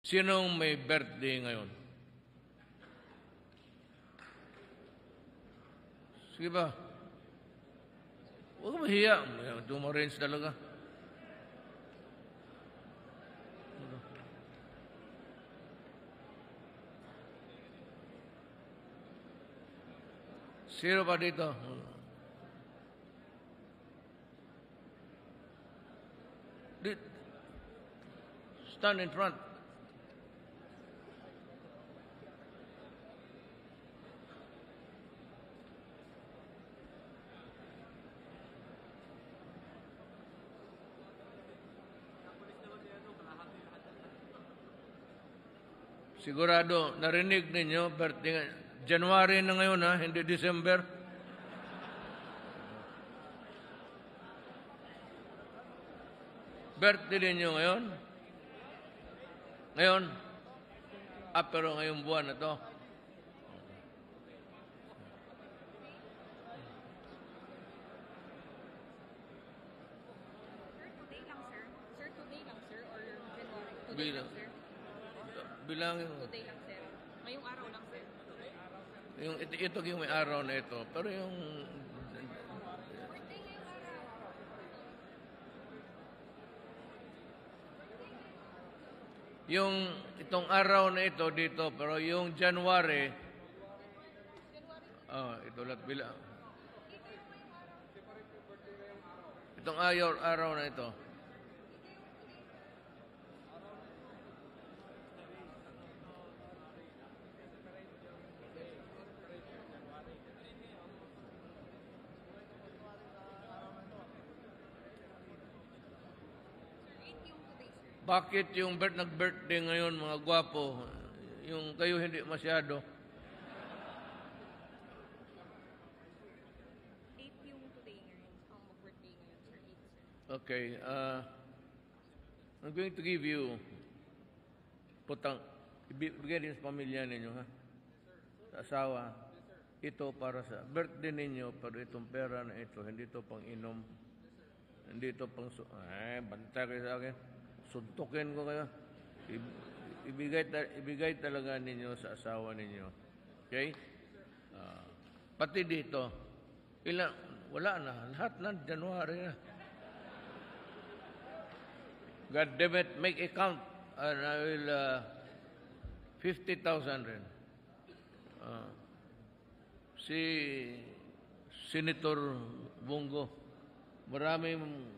Sinong may birthday ngayon? Sige ba? Huwag ka mahiya. Tumarange talaga. Sino pa dito? Stand in front. Sigurado, narinig ninyo, birthday, January na ngayon ha, hindi December. Birthday ninyo ngayon? Ngayon? Pero ngayong buwan na to. Sir, today lang, sir? Or January? Today Bilang. lang, sir? Bilangin mo. Today lang, sir. Ngayong araw lang, sir. Ito yung may araw na ito. Pero yung... Yung itong araw na ito dito, pero yung January, ito lahat bilang. Itong araw na ito. Bakit yung nag-birthday ngayon, mga gwapo, yung kayo hindi masyado? 8 yung today ngayon. Ang mag-birthday ngayon, sir. 8, sir. Okay. I'm going to give you ibigay din sa pamilya ninyo, ha? Sa asawa. Ito para sa birthday ninyo, pero itong pera na ito, hindi ito pang inom. Hindi ito pang... banta kayo sa akin. Suntukin ko kayo. Ibigay talaga ninyo sa asawa ninyo. Okay? Pati dito, wala na. Lahat na, January na. God damn it, make a count. And I will, 50,000 rin. Si Senator Bongo, maraming